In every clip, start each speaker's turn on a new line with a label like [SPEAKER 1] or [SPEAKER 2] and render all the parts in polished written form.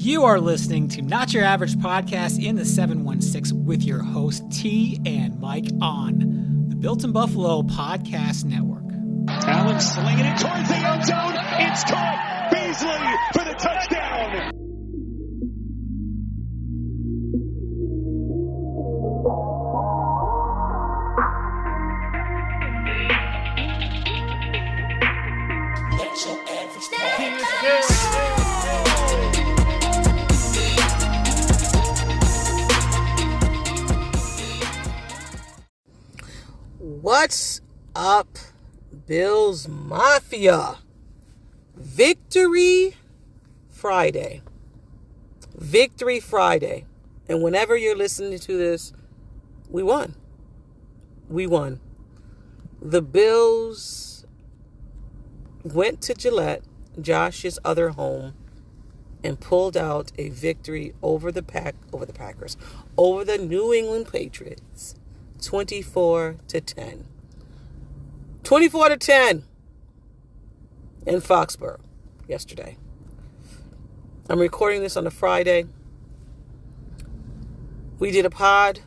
[SPEAKER 1] You are listening to Not Your Average Podcast in the 716 with your host T and Mike on the Built in Buffalo Podcast Network.
[SPEAKER 2] Allen slinging it towards the end zone. It's caught. Beasley for the touchdown.
[SPEAKER 3] What's up, Bills Mafia? Victory Friday. Victory Friday. And whenever you're listening to this, we won. We won. The Bills went to Gillette, Josh's other home, and pulled out a victory over the New England Patriots. 24-10. 24-10 in Foxborough yesterday. I'm recording this on a Friday. We did a pod.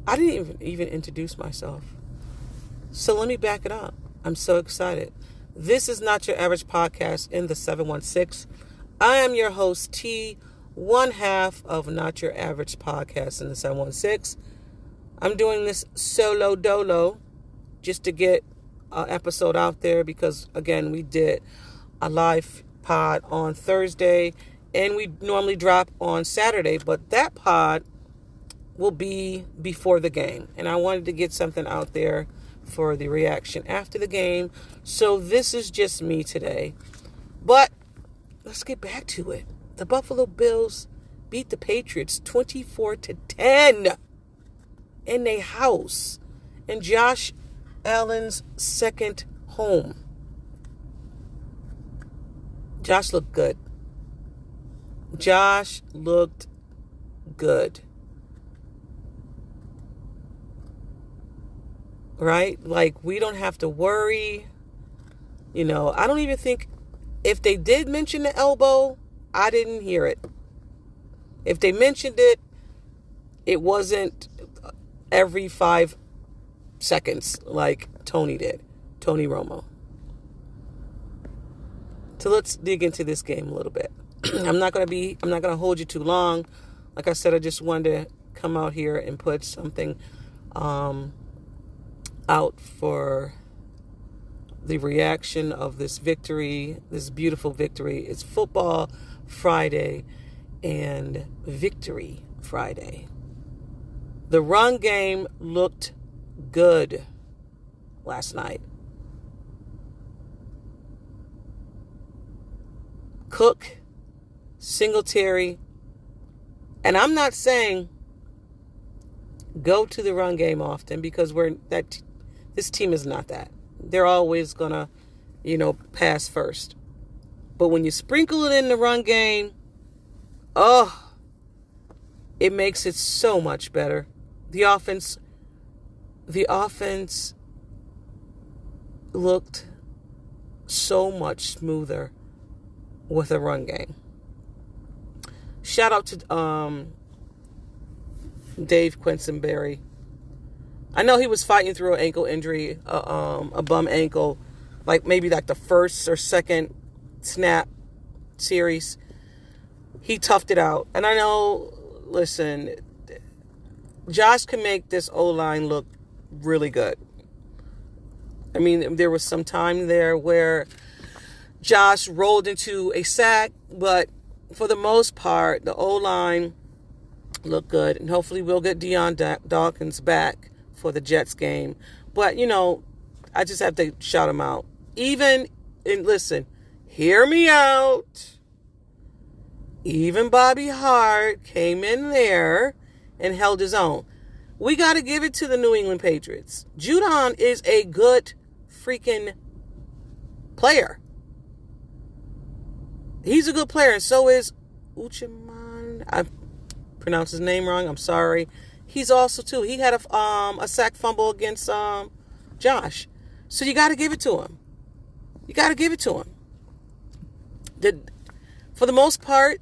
[SPEAKER 3] I didn't even introduce myself. So let me back it up. I'm so excited. This is Not Your Average Podcast in the 716. I am your host, T, one half of Not Your Average Podcast in the 716. I'm doing this solo dolo just to get an episode out there because, again, we did a live pod on Thursday and we normally drop on Saturday, but that pod will be before the game. And I wanted to get something out there for the reaction after the game. So this is just me today. But let's get back to it. The Buffalo Bills beat the Patriots 24-10. In their house, in Josh Allen's second home. Josh looked good. Josh looked good. Right? Like, we don't have to worry. You know, I don't even think, if they did mention the elbow, I didn't hear it. If they mentioned it, it wasn't every 5 seconds like Tony Romo. So let's dig into this game a little bit. I'm not going to hold you too long. Like I said, I just wanted to come out here and put something out for the reaction of this victory, this beautiful victory. It's Football Friday and Victory Friday. The run game looked good last night. Cook, Singletary, and I'm not saying go to the run game often because this team is not that. They're always gonna, pass first. But when you sprinkle it in the run game, it makes it so much better. The offense looked so much smoother with a run game. Shout out to Dave Quisenberry. I know he was fighting through an ankle injury, a bum ankle, maybe the first or second snap series. He toughed it out. And I know, listen, Josh can make this O-line look really good. I mean, there was some time there where Josh rolled into a sack, but for the most part, the O-line looked good. And hopefully we'll get Deion Dawkins back for the Jets game. But, I just have to shout him out. And listen, hear me out. Even Bobby Hart came in there and held his own. We got to give it to the New England Patriots. Judon is a good freaking player. He's a good player, and so is Uchiman. I pronounced his name wrong. I'm sorry. He's also, too. He had a sack fumble against Josh. So you got to give it to him. You got to give it to him. For the most part,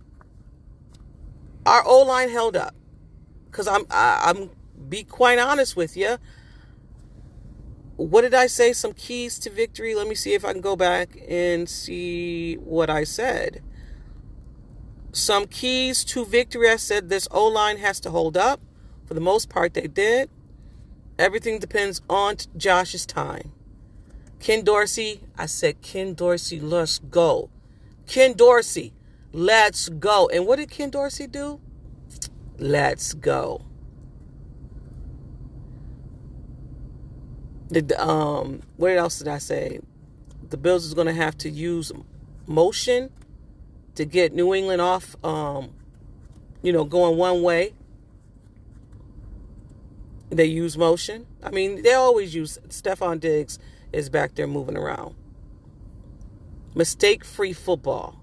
[SPEAKER 3] our O-line held up. Because I'm be quite honest with you. What did I say? Some keys to victory. Let me see if I can go back and see what I said. Some keys to victory. I said this O-line has to hold up. For the most part, they did. Everything depends on Josh's time. Ken Dorsey, I said, Ken Dorsey, let's go. Ken Dorsey, let's go. And what did Ken Dorsey do? Let's go. What else did I say? The Bills is going to have to use motion to get New England off, going one way. They use motion. I mean, they always use. Stephon Diggs is back there moving around. Mistake-free football.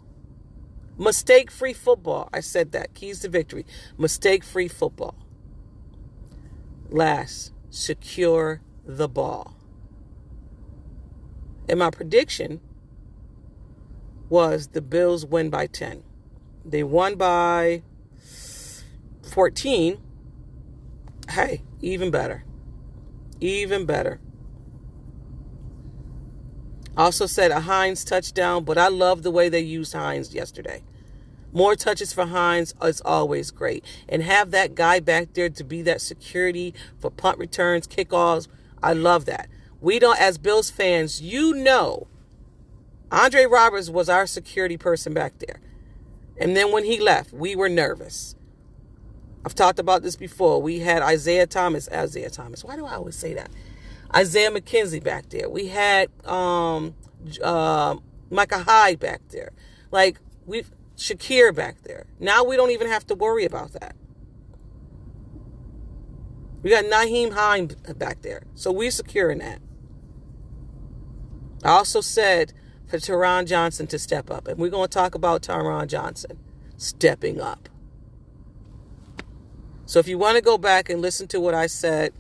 [SPEAKER 3] Mistake-free football. I said that. Keys to victory. Mistake-free football. Last, secure the ball. And my prediction was the Bills win by 10. They won by 14. Hey, even better. Even better. I also said a Hines touchdown, but I love the way they used Hines yesterday. More touches for Hines is always great. And have that guy back there to be that security for punt returns, kickoffs. I love that. We don't, as Bills fans, Andre Roberts was our security person back there. And then when he left, we were nervous. I've talked about this before. We had Isaiah Thomas. Why do I always say that? Isaiah McKenzie back there. We had Micah Hyde back there. We've Shakir back there. Now we don't even have to worry about that. We got Nyheim Hines back there. So we're secure in that. I also said for Taron Johnson to step up. And we're going to talk about Taron Johnson stepping up. So if you want to go back and listen to what I said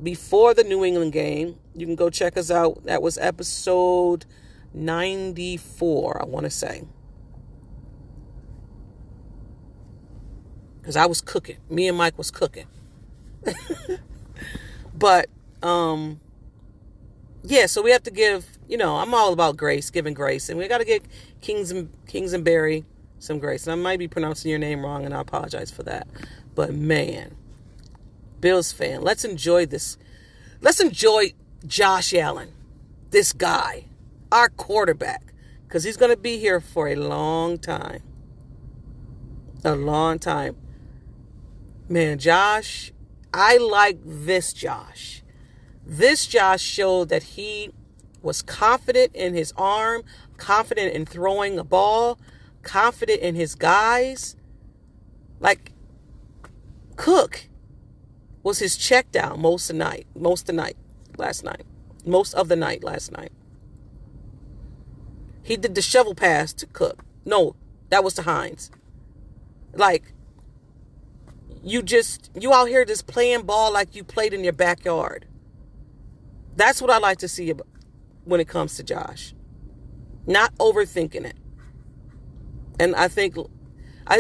[SPEAKER 3] before the New England game, you can go check us out. That was episode 94, I want to say. Because I was cooking. Me and Mike was cooking. But, so we have to give, I'm all about grace, giving grace. And we got to get Kingsbury some grace. And I might be pronouncing your name wrong, and I apologize for that. But, man, Bills fan, let's enjoy this. Let's enjoy Josh Allen, this guy, our quarterback, because he's going to be here for a long time. A long time. Man, Josh, I like this Josh. This Josh showed that he was confident in his arm, confident in throwing a ball, confident in his guys. Cook was his check down most of the night last night. He did the shovel pass to Cook. No, that was to Hines. You out here just playing ball like you played in your backyard. That's what I like to see when it comes to Josh. Not overthinking it. And I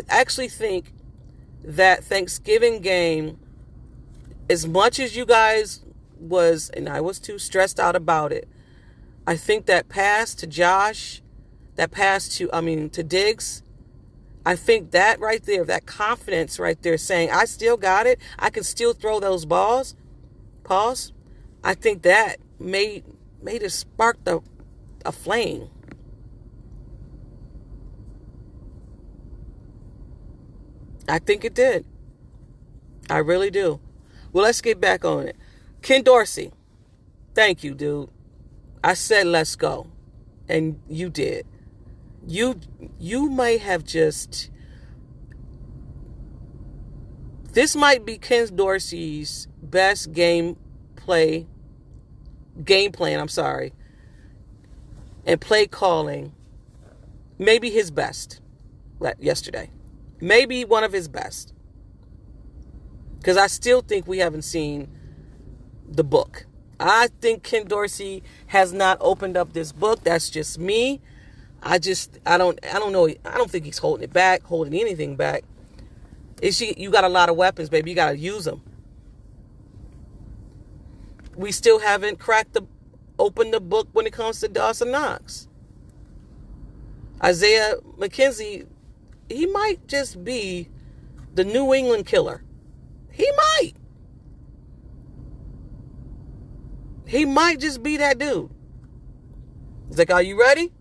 [SPEAKER 3] actually think that Thanksgiving game, as much as you guys was, and I was too stressed out about it, I think that pass to Josh, to Diggs, I think that right there, that confidence right there saying, I still got it, I can still throw those balls, I think that made it spark a flame. I think it did. I really do. Well, let's get back on it. Ken Dorsey, thank you, dude. I said let's go, and you did. You might have just... This might be Ken Dorsey's best game plan, and play calling. Maybe his best yesterday. Maybe one of his best. Because I still think we haven't seen the book. I think Ken Dorsey has not opened up this book. That's just me. I don't know. I don't think he's holding anything back. You got a lot of weapons, baby. You got to use them. We still haven't opened the book when it comes to Dawson Knox. Isaiah McKenzie, he might just be the New England killer. He might. He might just be that dude. He's like, are you ready?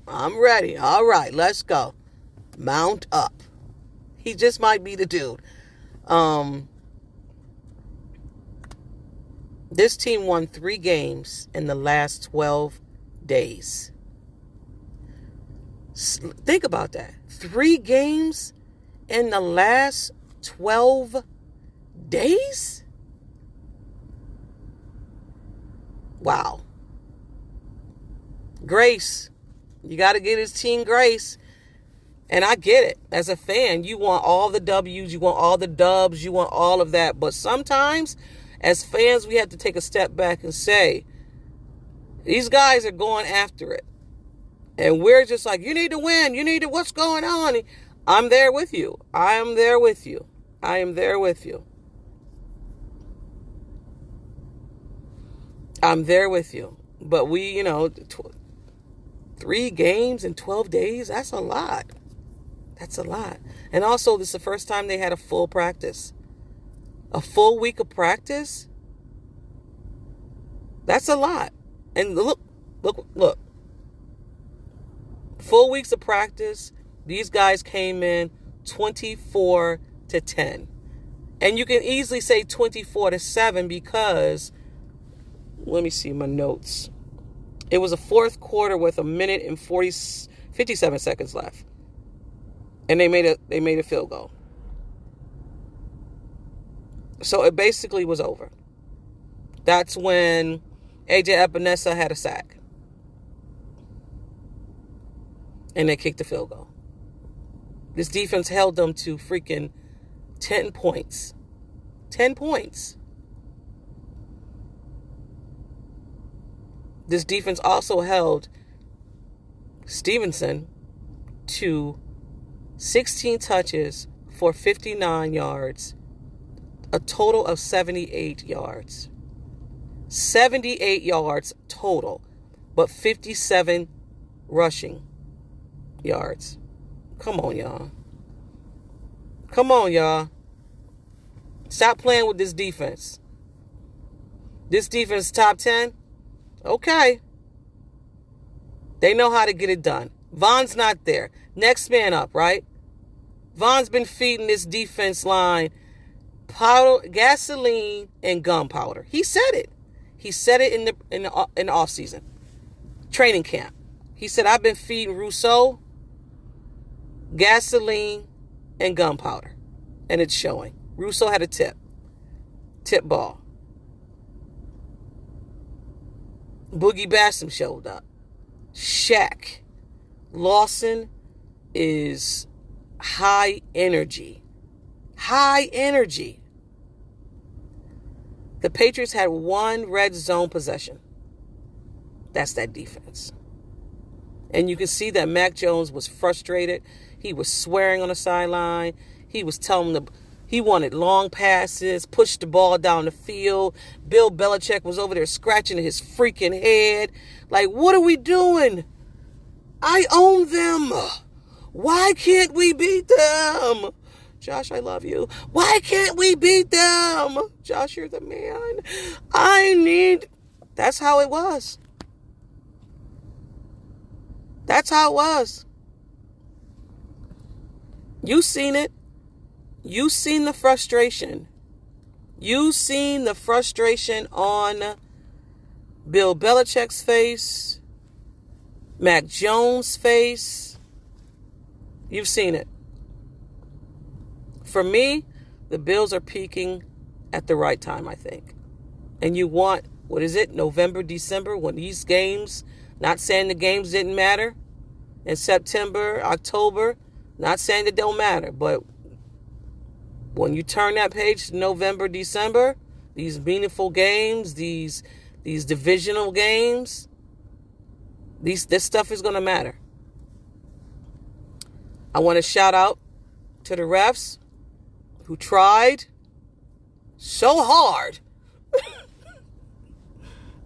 [SPEAKER 3] I'm ready. All right, let's go. Mount up. He just might be the dude. This team won 3 games in the last 12 days. Think about that. 3 games in the last 12 days? Wow. Grace. You got to get his team grace. And I get it. As a fan, you want all the W's, you want all the dubs, you want all of that. But sometimes, as fans, we have to take a step back and say, these guys are going after it. And we're just like, you need to win. What's going on? I'm there with you. I am there with you. I am there with you. I'm there with you. But 3 games in 12 days, that's a lot. That's a lot. And also, this is the first time they had a full practice. A full week of practice? That's a lot. And look. Full weeks of practice, these guys came in 24-10. And you can easily say 24-7 because, let me see my notes. It was a fourth quarter with 1 minute and 57 seconds left. And they made a field goal. So it basically was over. That's when A.J. Epinesa had a sack. And they kicked the field goal. This defense held them to freaking 10 points. 10 points. This defense also held Stevenson to 16 touches for 59 yards. A total of 78 yards. 78 yards total, but 57 rushing yards. Come on, y'all. Come on, y'all. Stop playing with this defense. This defense top 10? Okay. They know how to get it done. Von's not there. Next man up, right? Von's been feeding this defense line powder, gasoline, and gunpowder. He said it. He said it in the off season, training camp. He said, "I've been feeding Rousseau gasoline and gunpowder," and it's showing. Rousseau had a tip ball. Boogie Bassam showed up. Shaq Lawson is high energy. High energy. The Patriots had 1 red zone possession. That's that defense. And you can see that Mac Jones was frustrated. He was swearing on the sideline. He was telling them he wanted long passes, push the ball down the field. Bill Belichick was over there scratching his freaking head. Like, what are we doing? I own them. Why can't we beat them? Josh, I love you. Why can't we beat them? Josh, you're the man. That's how it was. That's how it was. You seen it. You seen the frustration. You seen the frustration on Bill Belichick's face, Mac Jones' face. You've seen it. For me, the Bills are peaking at the right time, I think. And you want, November, December, when these games, not saying the games didn't matter, in September, October, not saying they don't matter, but when you turn that page to November, December, these meaningful games, these divisional games, this stuff is going to matter. I want to shout out to the refs who tried so hard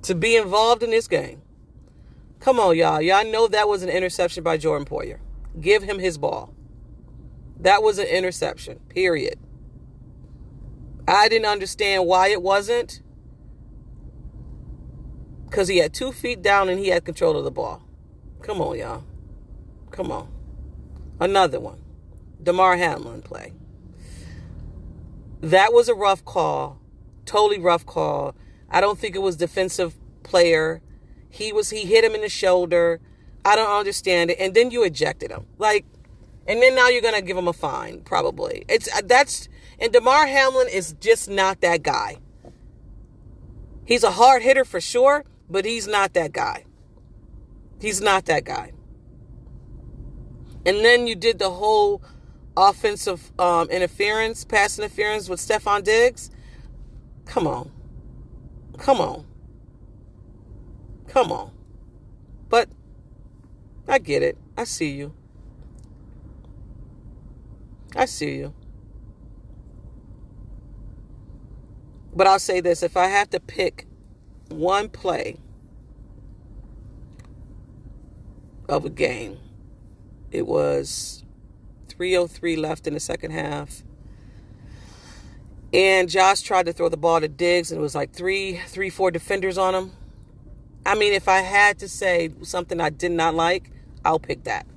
[SPEAKER 3] to be involved in this game. Come on, y'all. Y'all know that was an interception by Jordan Poyer. Give him his ball. That was an interception, period. I didn't understand why it wasn't. Because he had 2 feet down and he had control of the ball. Come on, y'all. Come on. Another one. Damar Hamlin play. That was a rough call. Totally rough call. I don't think it was defensive player. He hit him in the shoulder. I don't understand it. And then you ejected him. And then now you're going to give him a fine, probably. And Damar Hamlin is just not that guy. He's a hard hitter for sure, but he's not that guy. He's not that guy. And then you did the whole offensive interference, pass interference with Stephon Diggs. Come on. Come on. Come on. But I get it. I see you. I see you. But I'll say this. If I have to pick one play of a game, it was 3:03 left in the second half. And Josh tried to throw the ball to Diggs, and it was like 4 defenders on him. I mean, if I had to say something I did not like, I'll pick that.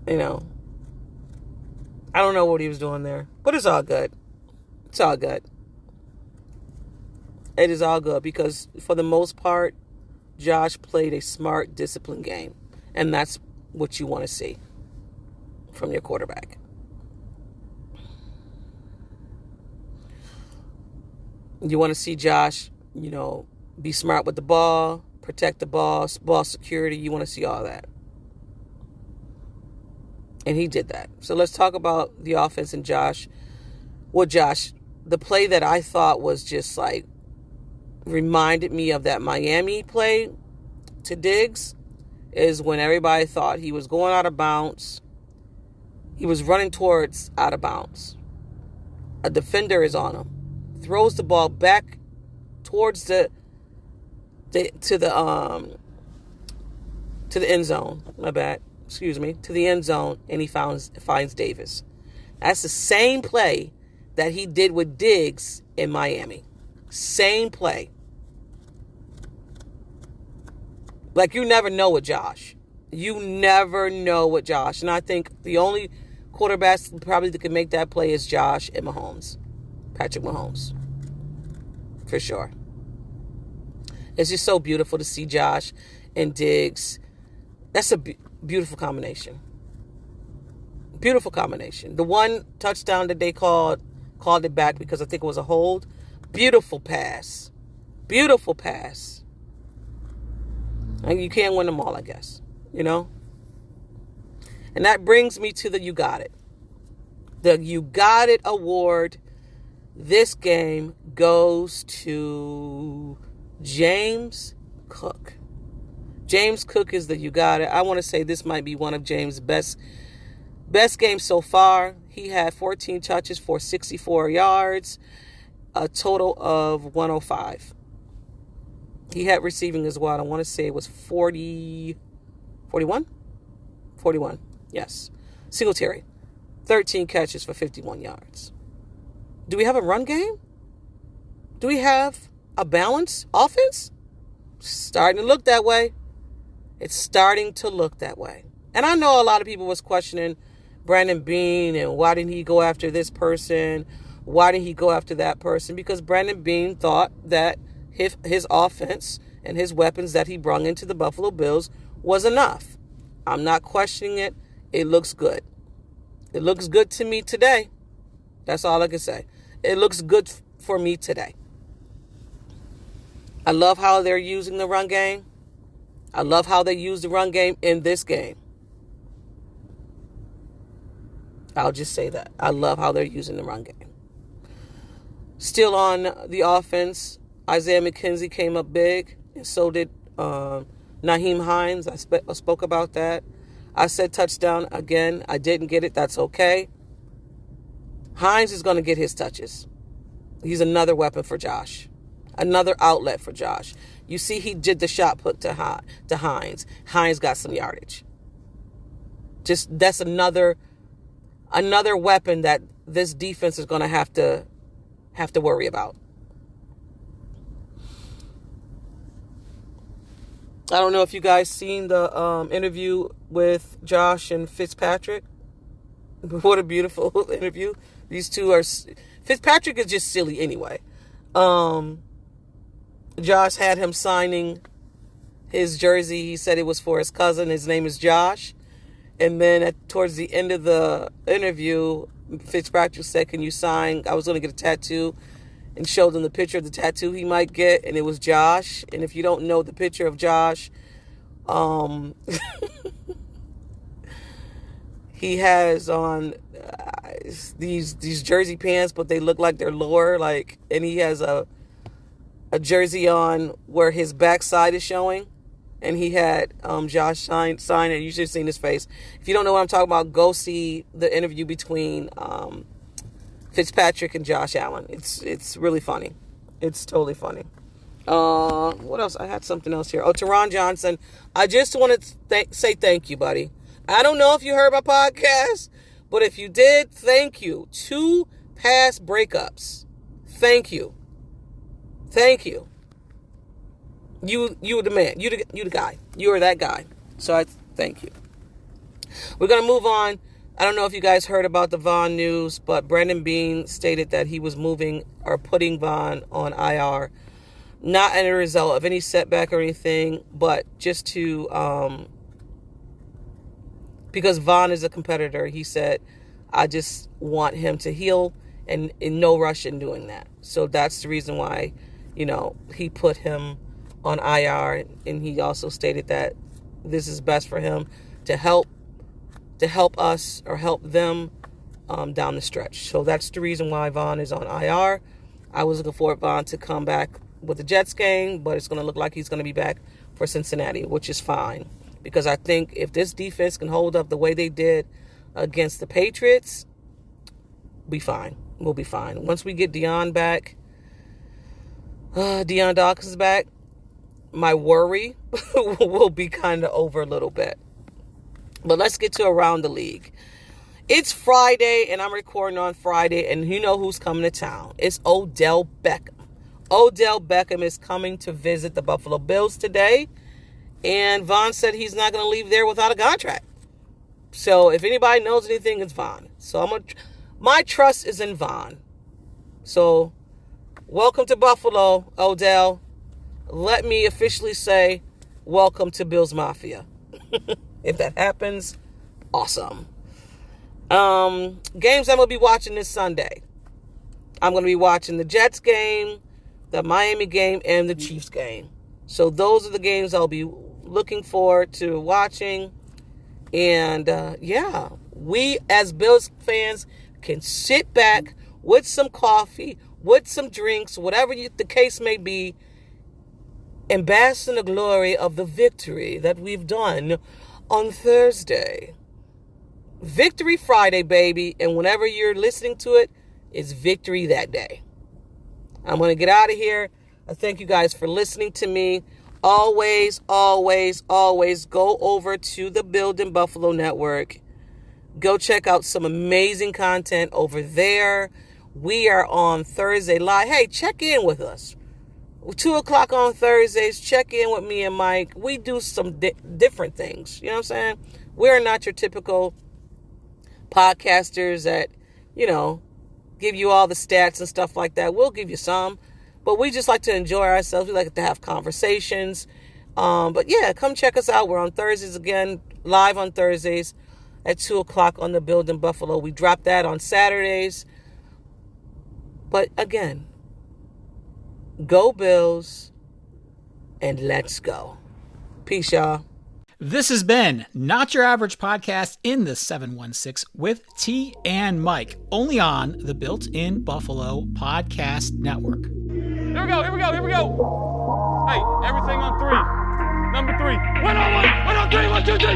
[SPEAKER 3] You know, I don't know what he was doing there, but it's all good. It's all good. It is all good because for the most part, Josh played a smart, disciplined game. And that's what you want to see from your quarterback. You want to see Josh, be smart with the ball, protect the ball security. You want to see all that. And he did that. So let's talk about the offense and Josh. Well, Josh, the play that I thought was just reminded me of that Miami play to Diggs is when everybody thought he was going out of bounds. He was running towards out of bounds. A defender is on him. Throws the ball back towards to the end zone. My bad. Excuse me. To the end zone, and he finds Davis. That's the same play that he did with Diggs in Miami. Same play. You never know with Josh. You never know with Josh. And I think the only quarterbacks probably that can make that play is Josh and Mahomes. Patrick Mahomes. For sure. It's just so beautiful to see Josh and Diggs. That's a beautiful combination. Beautiful combination. The one touchdown that they called it back because I think it was a hold. Beautiful pass. Beautiful pass. And you can't win them all, I guess. And that brings me to the You Got It. The You Got It award this game goes to James Cook. James Cook is the You Got It. I want to say this might be one of James' best games so far. He had 14 touches for 64 yards, a total of 105. He had receiving as well. I want to say it was 41? 41, yes. Singletary, 13 catches for 51 yards. Do we have a run game? Do we have a balanced offense? Starting to look that way. It's starting to look that way. And I know a lot of people was questioning Brandon Beane and why didn't he go after this person? Why didn't he go after that person? Because Brandon Beane thought that his offense and his weapons that he brought into the Buffalo Bills was enough. I'm not questioning it. It looks good. It looks good to me today. That's all I can say. It looks good for me today. I love how they're using the run game. I love how they use the run game in this game. I'll just say that. I love how they're using the run game. Still on the offense, Isaiah McKenzie came up big, and so did Nyheim Hines. I spoke about that. I said touchdown again. I didn't get it. That's okay. Hines is going to get his touches. He's another weapon for Josh. Another outlet for Josh. You see, he did the shot put to Hines. Hines got some yardage. That's another weapon that this defense is going to have to worry about. I don't know if you guys seen the interview with Josh and Fitzpatrick. What a beautiful interview. These two are... Fitzpatrick is just silly anyway. Josh had him signing his jersey. He said it was for his cousin. His name is Josh. And then towards the end of the interview, Fitzpatrick said, can you sign? I was going to get a tattoo, and showed him the picture of the tattoo he might get. And it was Josh. And if you don't know the picture of Josh, he has on these jersey pants, but they look like they're lower. And he has a jersey on where his backside is showing. And he had Josh sign it. You should have seen his face. If you don't know what I'm talking about, go see the interview between Fitzpatrick and Josh Allen. It's really funny. It's totally funny. What else? I had something else here. Teron Johnson. I just want to say thank you, buddy. I don't know if you heard my podcast, but if you did, thank you. 2 pass breakups. Thank you. Thank you. You were the man. You the guy. You are that guy. So I thank you. We're going to move on. I don't know if you guys heard about the Vaughn news, but Brandon Beane stated that he was moving or putting Vaughn on IR. Not as a result of any setback or anything, but just to, because Vaughn is a competitor, he said, I just want him to heal and in no rush in doing that. So that's the reason why, he put him on IR, and he also stated that this is best for him to help us or help them down the stretch. So that's the reason why Vaughn is on IR. I was looking for Vaughn to come back with the Jets game, but it's going to look like he's going to be back for Cincinnati, which is fine, because I think if this defense can hold up the way they did against the Patriots, we'll be fine. Once we get Deion back, Deion Dawkins back, my worry will be kind of over a little bit. But let's get to around the league. It's Friday, and I'm recording on Friday, and you know who's coming to town. It's Odell Beckham. Odell Beckham is coming to visit the Buffalo Bills today, and Vaughn said he's not going to leave there without a contract. So if anybody knows anything, it's Vaughn. So my trust is in Vaughn. So welcome to Buffalo, Odell. Let me officially say welcome to Bills Mafia. If that happens, awesome. Games I'm going to be watching this Sunday. I'm going to be watching the Jets game, the Miami game, and the Chiefs game. So those are the games I'll be looking forward to watching. And we as Bills fans can sit back with some coffee, with some drinks, whatever the case may be, and bask in the glory of the victory that we've done on Thursday. Victory Friday, baby. And whenever you're listening to it, it's victory that day. I'm going to get out of here. I thank you guys for listening to me. Always, always, always go over to the Building Buffalo Network. Go check out some amazing content over there. We are on Thursday live. Hey, check in with us. 2 o'clock on Thursdays, check in with me and Mike. We do some different things. You know what I'm saying? We're not your typical podcasters that, give you all the stats and stuff like that. We'll give you some, but we just like to enjoy ourselves. We like to have conversations. But yeah, come check us out. We're on Thursdays again, live on Thursdays at 2 o'clock on the Building Buffalo. We drop that on Saturdays. But again, go Bills, and let's go. Peace, y'all.
[SPEAKER 1] This has been Not Your Average Podcast in the 716 with T and Mike, only on the Built-in Buffalo Podcast Network.
[SPEAKER 4] Here we go. Hey, everything on 3. Number 3. 1 on 1. 1 on 3. 1, 2, 3.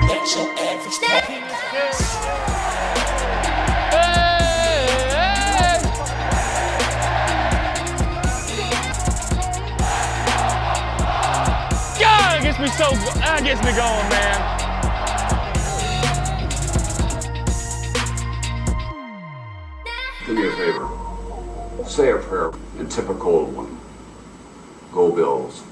[SPEAKER 5] That's your average podcast.
[SPEAKER 4] God, that gets me going, man.
[SPEAKER 6] Do me a favor. Say a prayer, a typical one. Go Bills.